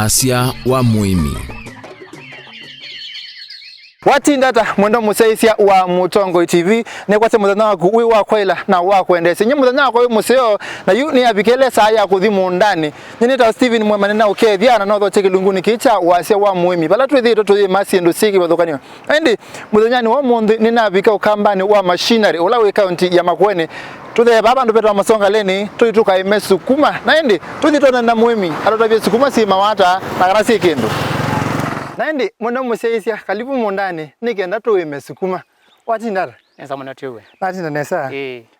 Wasya wa Muimi. Watindata mwendo museisia wa Mutongo TV ne kwase muthana waku wi wa kwaila na wa kwendese nye muthana wako museo na yu ni abikele saa ya kuthimu ndani nyine ta Steven Mwemane na ukethiana no thoche kilunguni kicha Wasya wa Muimi bala twithito tuye masiendo siki bathukanio indi muthanyani wa munthi ni nabika ukambani wa machinery ula wi county ya Makueni tuthe baba ndo petwa masonga leni tuituka ime Sukuma na indi tuthitona na Muimi atotavye Sukuma si mawata na kana si kindu. Naindi mwendo museisia kalibu mundani nikenda tuime Sukuma watindara nesa mwana tuwe natinda nesa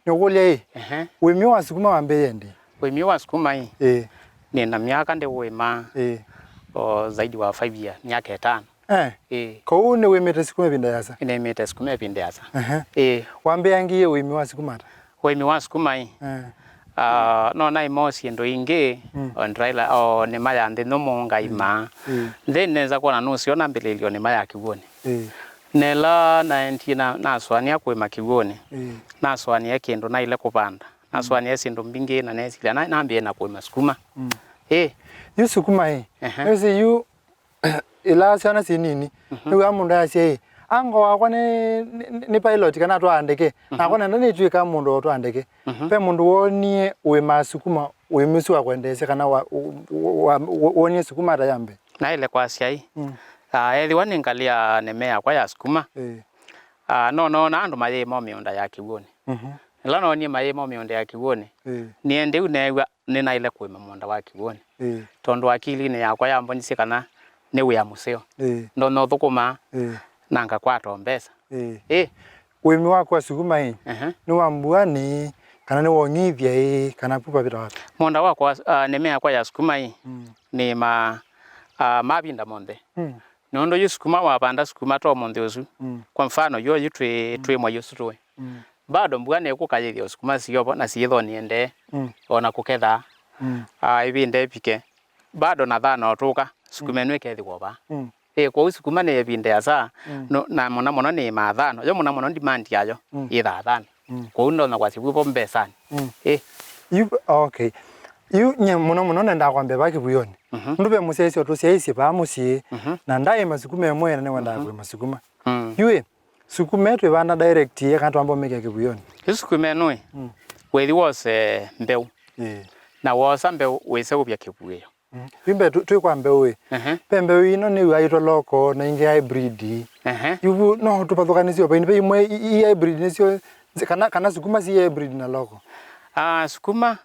nyokulia Uimi wa Sukuma wambe ndi Uimi wa Sukuma ni na miaka ndi uima zaidi wa 5 years miaka 5 kwa huu ni uimete Sukuma pinda yasa ni uimete Sukuma pinda yasa wambe yangiye Uimi wa Sukuma Uimi wa Sukuma no na imosi ndo ingi ondraila o ni maya ndi no monga ima then neza kuona no siona mbelelio ni maya kiboni nela 19 na swania kwa makiboni na swania kendo na ile kupanda na swania sindo mbingi na nesila na ambie na kwa Sukuma yu Sukuma yose yu ila sana sinini ni wa munda yase ango wakwa ni pilot kana twandike nakona ndani twika mundu twandike pe mundu wonie Uima Sukuma Uimi wa kwendese kana wonie Sukuma tayambe na ile kwa sia eli waningalia nemea kwa ya Sukuma no na andu maye momionda ya kiwoni la no ni maye momionda ya kiwoni niende unewa nina ile kwa monda wa kiwoni tondo akili ne yakwa yambonyise kana ne uya museo no thukuma nanga kwato mbesa Uimi wako wa Sukuma ni wambuani kana ni wonyithia kana pupa bita wapi monda wako nemea kwa ya Sukuma ni mabinda monde nondo yu Sukuma wapanda Sukuma to monde usu kwa mfano yo yutwe mwa yusu tuwe bado mbugane ukukayithio Sukuma siyobo na siyitho niende ona kuketha ibinde pike bado na thana otuka Sukuma nwe kethi goba kwa Sukuma ne binde asa no na mona ni mathano yo mona demand yayo itha thana kwa uno na kwasibu bombe sana you okay you nye mona nenda kwambe baki buyoni ndube musesi otusiaisi ba musi na ndaye Masukuma emwe na wenda kwa Masukuma yue Sukuma etwe bana direct ye kantu ambo meke kibuyoni Sukuma enwe wethi was mbeu na was mbeu wese ubya kibuyo bimbe tu kwa mbeu pembe ino ni waito loko na inge hybrid yubu no tupathukanizio pa inbe imwe hybrid nisio kana Sukuma si hybrid na loko Sukuma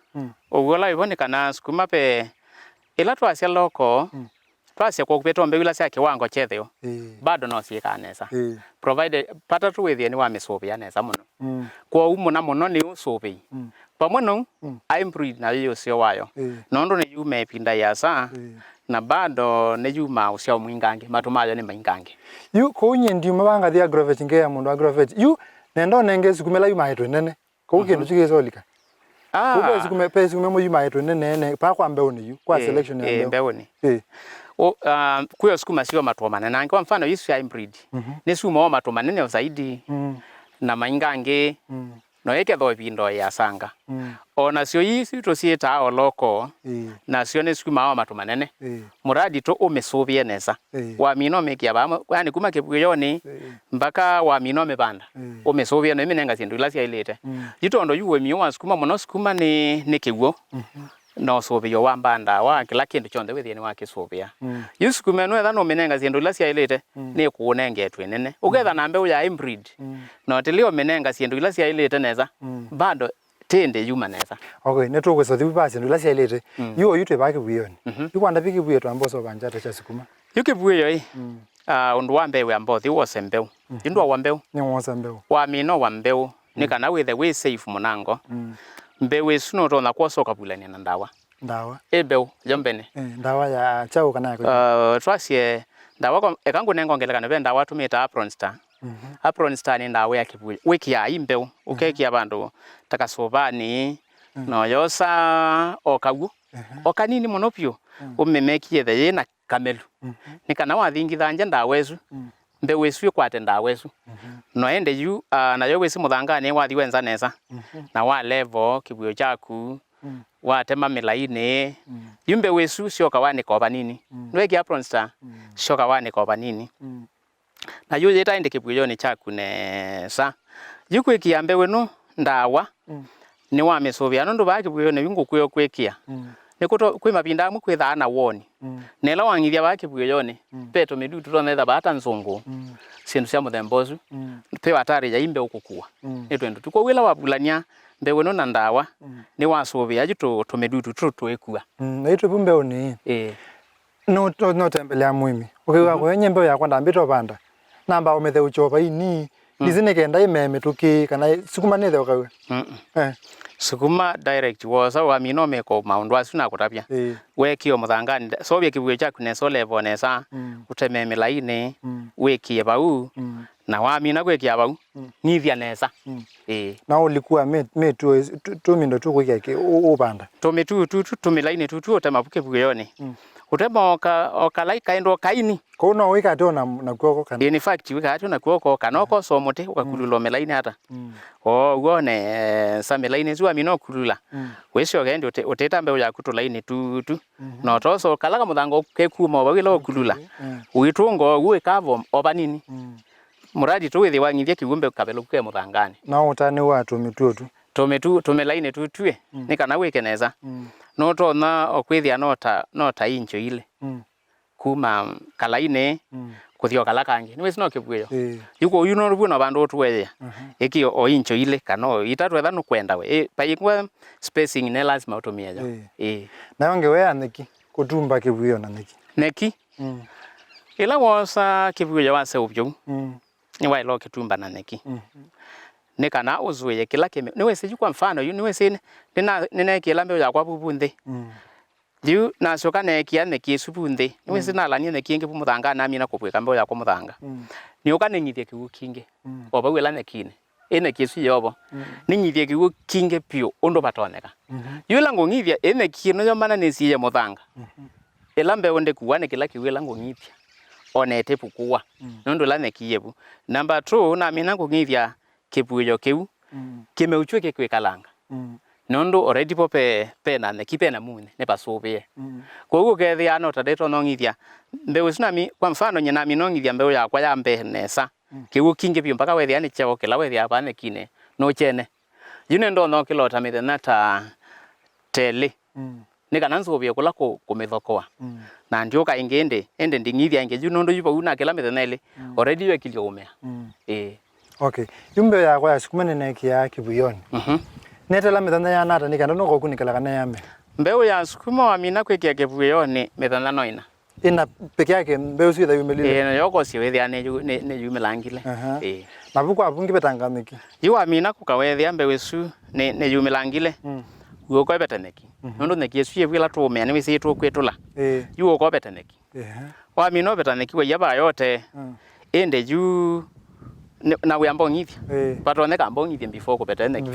ogola ibone kana Sukuma pe ila twasia loko twasia kwa kupeto mbeu ila sia kiwango chetheo bado no sieka nesa provided pata tu wethie ni wa misopia nesa muno kwa umu na muno ni usopi pamono hybrid na yo sio wayo nondo ni yume pinda yasa na bado ne yuma usia mwingange matumayo ni maingange yu ko nyendi mabanga thia agrovet nge ya mundu agrovet yu nendo nenge Sukumela yuma hetwe nene ko kindu chigesolika kuko Sukuma pesi kumemo yuma hetwe nene pa kwa mbeu ni yu kwa selection ya mbeu ni kuyo Sukuma sio matomana na kwa mfano yisu ya hybrid ne suma matomana ne zaidi na maingange no yeke tho bindo ya sanga ona sio yisi to sieta oloko na sio ne Sukuma wa matumanene muradi to umesubie nesa wa mino mekia ba yani kuma kebuyoni mpaka wa mino mebanda umesubie no imenenga sindu ila sia ilete jitondo yuwe mi wa Sukuma mono Sukuma ni kiwo no sobio wa mbanda wa kila kindu chonde wethini wa kisubia Sukuma no etha no menenga sindu ila sia ilete ni kuunenge twenene ugetha na mbeu ya hybrid no tilio menenga sindu ila sia ilete neza bado tende yuma neza okay neto kweso thibu basi ndo lasi ilete yo yutwe baki buyoni yukwanda biki buyo twamboso banjata cha Sukuma yuke buyo undu wa mbeu ya mbothi wose mbeu indu wa mbeu ni wose mbeu wa mino wa mbeu ni kana withe we safe munango mbeu esuno to na kwasoka bulani na ndawa ebeu jombene ndawa ya chao kana yako twasie ndawa kwa ekangu nengo ngelekana be ndawa tumita apron star ni ndawa ya kibuyo wiki ya imbeu ukeki abandu takasobani no yosa okagu okanini monopio umemekie the yena kamelu nikana wathingithanja ndawezu mbeu esu kwate ndawezu no ende yu na yo wesi muthangane wathi wenza nesa na wa level kibuyo chaku watema milaini yumbe wesu sioka wane kwa banini nweki apron star sioka wane kwa banini na yuje tainde kibuyoni chaku ne sa yuko ikiambe wenu ndawa ni wa mesovya ndo baki buyoni bingu kuyo kwekia nikuto kwi mabinda mu kwitha na woni nela wangithia baki buyoni peto midutu ro netha bata nzungu sindu cia muthembozu pe watari ya imbe ukukua etwendo tuko wila wabulania mbewe no na ndawa ni wasovya jitu tumedutu twekua na itu pumbe oni no tembelea Muimi ukiwa kwenye mbewe yakwa ndambito banda namba umethe uchopa ini dizine kenda imeme tuki kana Sukuma nethe ukawe Sukuma direct wosa wa mino meko maundu asuna kutapia wekio muthangani sovya kibuye chaku ne sole bonesa utememe laini wekie bau na wa mina kwekia bau nithia nesa na ulikuwa me tu mindo tu kwike ubanda tumilaini tu utemabuke buyoni utema okalaika endo kaini kono wika to na kuoko kana in fact wika to na kuoko kanoko somote ukakulula melaini hata uone samelaini zua mino kulula wesho gende uteta mbe ya kutulaini tu no toso kalaga muthango kekuma wawilo kulula uitungo uwe kavo obanini muradi tu withi wangithia kigumbe kabelo ke muthangani na utani watu mitutu tumelaini tutue ni kana wikeneza no to na okwithia nota incho ile kuma kalaine kuthio kalakangi ni wesino kibuyo yuko yuno rubuno bandu tuweya eki o incho ile kano itatu etha no kwenda we paikwa spacing ne lazima utumia jo na wange we aneki kutumba kibuyo na neki ila wosa kibuyo wase ubyo ni wa ilo kitumba na neki ne kana uzuye kila kime ni wese kwa mfano ni wese nina kila mbe ya kwa bubunde Liu na soka nekia neki subunde ni wese na lanye neki nge pumuthanga na mina kopweka mbe ya kwa muthanga ni oka nenyithie kigu kinge oba wela nekine ene kisu yobo ni nyithie kigu kinge pio ondo batoneka yula ngongithia ene kino yo mana nesiye muthanga ela mbe onde kuwane kila kiwela ngongithia onete pukuwa nondo la nekiyebu number 2 na mina ngongithia kibuyo kiu kimeuchwe kekwekalanga nondo already pope na nekipe na mune ne basovye koguo kethia no tadeto nongithia mbewe sinami kwa mfano nyina minongithia mbewe yakwa ya mbe nesa kiu kinge pio mpaka wethia ni cheo kila wethia bane kine no chene yune ndo no kilota mithena ta tele ni kana nsovye kula kumithokoa na ndio kaingende ende ndingithia nge juno ndo yupa una kila mithena ile already wekilio umea okay yumbe yakwa ya Sukuma neki ya kibuyoni netela mithana ya nata nikanda no gokunikala kana yame mbewe ya Sukuma wa mina kwekia kibuyoni mithana noina ina peke yake mbewe sio yumelile no yoko siwethia ne yumelangile na buko abungi betangamiki yuwa mina kukawethia mbewe su ne yumelangile uko betaneki nondo neki yesu yewila tume ani wisi tu kwetula yuko ko betaneki wa mina betaneki wa yaba yote ende yu na we ambongithia patoneka ambongithia before ko betaneki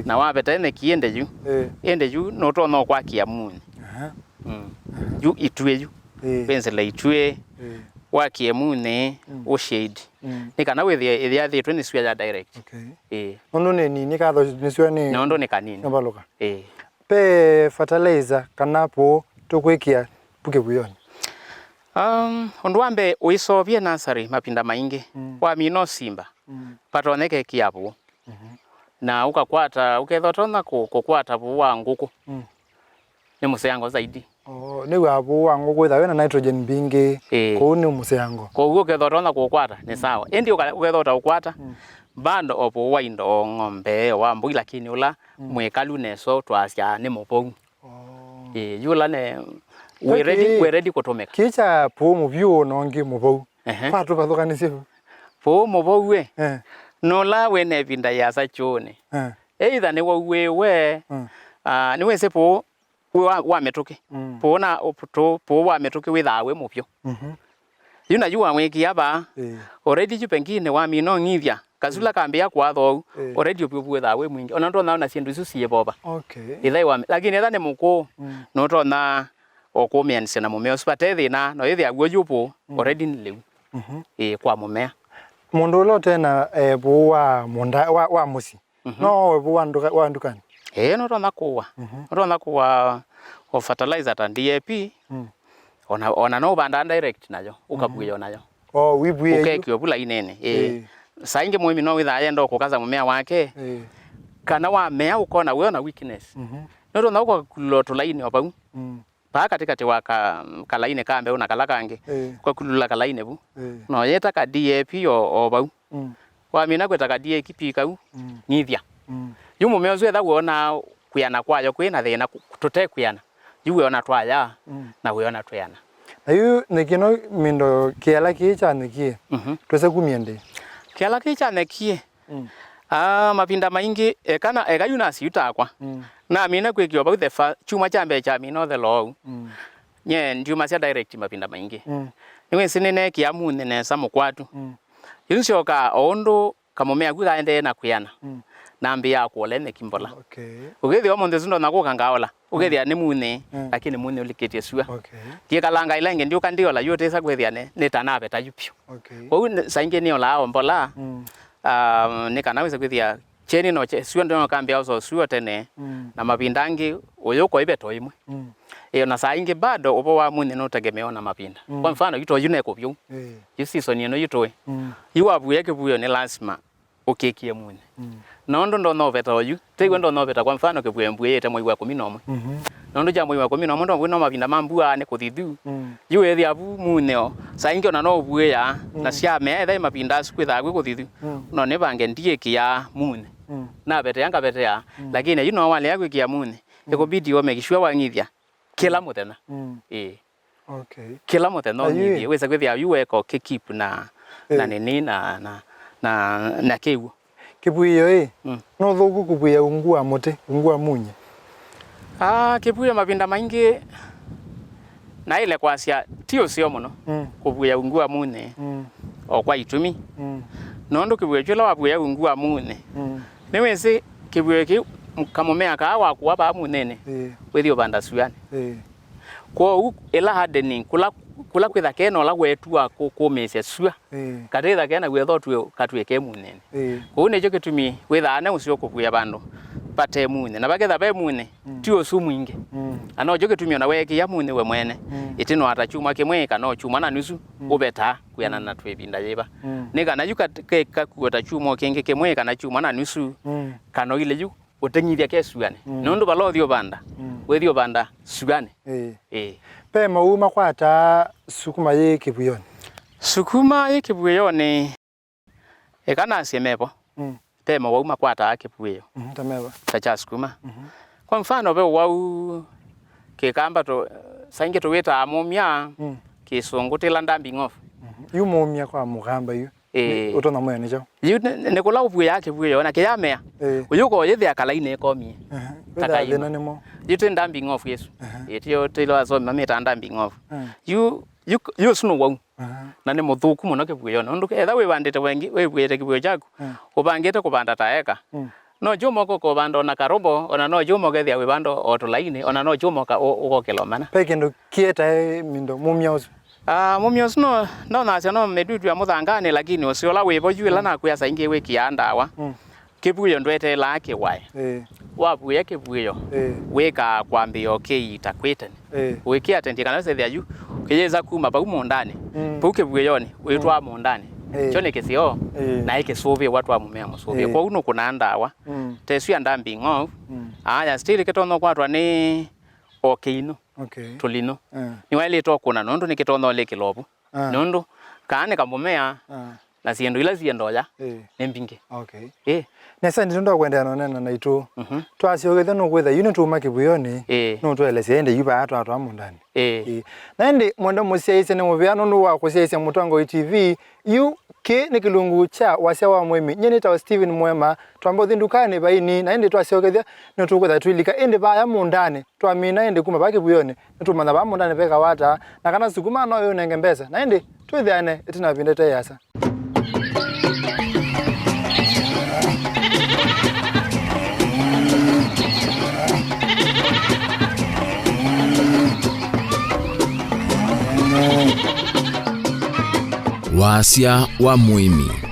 na wa betaneki ende yu no to no kwa kia muni yu itwe yu pensela itwe wa kia muni o shade ni kana we the other 20 square ya direct nondo ni katho ni sio ni nondo ni kanini baluka pe fertilizer kanapo tukwikia puke buyoni ondwambe uisovye nursery mapinda maingi wa mino simba patoneke kiapo na ukakwata ukethotona kukwata buwa nguku ni museango zaidi ni wapo wa nguku thawe na nitrogen bingi ko ni museango ko ukethotona kukwata ni sawa endi ukethota ukwata bando opo wa indo ng'ombe wa mbui lakini ula mwekalu neso twasya ni mopou yula ne we ready kutomeka kicha po muvyo nongi muvou patu pathukanise po muvou we no la we ne vinda ya sachone either ne we ni we sepo wa metuke po na opto po wa metuke we thawe mupyo yuna yuwa weki aba already jupengine wa mino ngithia kazula kambia kwa tho already opyo thawe mwingi ona ndo na sindu isu sie boba ithai wa lakini ethane muko no to na okumianise na mumea usipate thina no ithi agwo yupo already ni liu kwa mumea mundu lo tena bu wa munda wa musi no bu wa ndukani no rona kuwa o fertilizer ta DAP ona no banda direct nayo ukabuyo nayo wibuye ukekyo bula inene sainge Muimi no witha yenda kukaza mumea wake kana wa mea ukona we na weakness no rona uko kuloto laini obau pa katikati wa kalaine kambe una kalakange kwa kulula kalaine bu no yeta ka DAP obau wa mina kwetaka DAP kau nithia yumu meozo etha wona kuyana kwayo kwina thina tutekuyana yuwe ona twaya na we ona tuyana ayu nekino mindo kiala kicha nekie twese kumiende kiala kicha nekie mapinda maingi kana egayuna siutakwa na mina kwekyo ba the chuma chambe cha mino the law nye nduma cia direct mapinda maingi niwe sinene kiamune ne samukwatu yunsioka ondo kamomea gugaende na kuyana nambi ya kuolene kimbola ugethio monde zundo nakuka ngaola ugethia ni mune lakini mune ulikitie sua tie kalanga ilenge ndio kandiola yote esa gwethia ne tanabe tayupio kwa sainge ni ola ombola ne kana wese gwethia cheni no sua ndio kambia uso sua tene na mapindangi oyoko ibeto imwe na sainge bado obo wa mune no tegemeo na mapinda kwa mfano yito yune ko byo season yeno yitoe yiwabu yake buyo ni lazima ukekie mune nondo no beta oyu tegwe no beta kwa mfano kebwembwe yete moi wa 11 nondo ja moi wa 11 ndo no mapinda mambua ne kuthithu yiwe thia bu muneo sainge ona no bue ya na cia me etha mapinda skwitha gwe kuthithu no ne bange ndie kia mune na beta yanga beta ya lakini you know wale yagwe kia mune ekobidi omegishwa wangithia kila mutena kila mutena nithie wesa gwithia yiwe ko keep na nini na kewu kibuyo no thogu kubuya ungua mote ungua munye kibuyo mapinda maingi na ile kwasya tio sio muno kubuya ungua mune o kwa itumi nondo kibuyo chula wabuya ungua mune niwese kibuyo ki kamomea ka wa kuwa ba munene wethio banda suani kwa ela hardening kula kwitha keno la wetu akukumesya sua katitha kena gwetho tu katweke munene ko ne joke tumi witha na usio kubuya bando pate mune na baketha be mune tio su mwingi ano joke tumi ona weke ya mune we mwene itino atachuma kemwe kana chuma na nusu ubeta kuyana na twebinda yeba nika na yuka ka kuota chuma kenge kemwe kana chuma na nusu kana ile yu utengithia kesuane nondo balothio banda wethio banda sugane pe mauma kwata sukuma ye kibuyoni ekana semepo pe mauma kwata kibuyo tameba tacha sukuma kwa mfano be wau kekamba to sainge to weta amomya kisungutila ndambi ngofu yu momya kwa mugamba yu utona moyo nicho yu ne kula ubuye yake buyo na kiyamea uyuko yethia kalaine komie takaina nemo yute ndambi ngofu yesu etio tilo azo mameta ndambi ngofu yu sunu wau na ne muthuku muno kibuyo no nduke etha we bandite wengi we bwete kibuyo chaku ubangite kubanda taeka no jumo ko bando na karobo ona no jumo gethia we bando otulaine ona no jumo ka uko kilomana pekendo kieta mindo mumyaus mumyos no na cia no medudu ya muthangane lakini ucio la wibo yuila na kuya sainge we kiandawa kibuyo ndwete la kiwae wabuye kibuyo weka kwambio kiita kwetani wiki atendi kana se thiayu kiyeza kuma ba umondane buke buyoni witwa mondane chone kisio na yake sove watu wa mumea musove kwa uno kuna ndawa tesu ya ndambi ngo aya still ketono kwatwa ni okeino tulino ni wale to kuna nondo ni ketono le kilobu nondo kaane kamumea na siendo ila siendo ya nembinge nesa ndindo kwenda nona na itu twasio gethe no gwetha yuni tuma kibuyoni no twelese ende yuba atwa amundani na ndi mwenda musiaise ne mubiano no wa kusiaise Mutongo TV yu ke ne kilungu cha Wasya wa Muimi nyene ta Steven Mwema twambo thindukane baini na ndi twasio gethe no tukwetha twilika ende ba ya mundani twamina ende kuma ba kibuyoni tumana ba mundani peka wata na kana Sukuma no yo nenge mbesa na ndi twithane itina vindete yasa Wasya wa Muimi.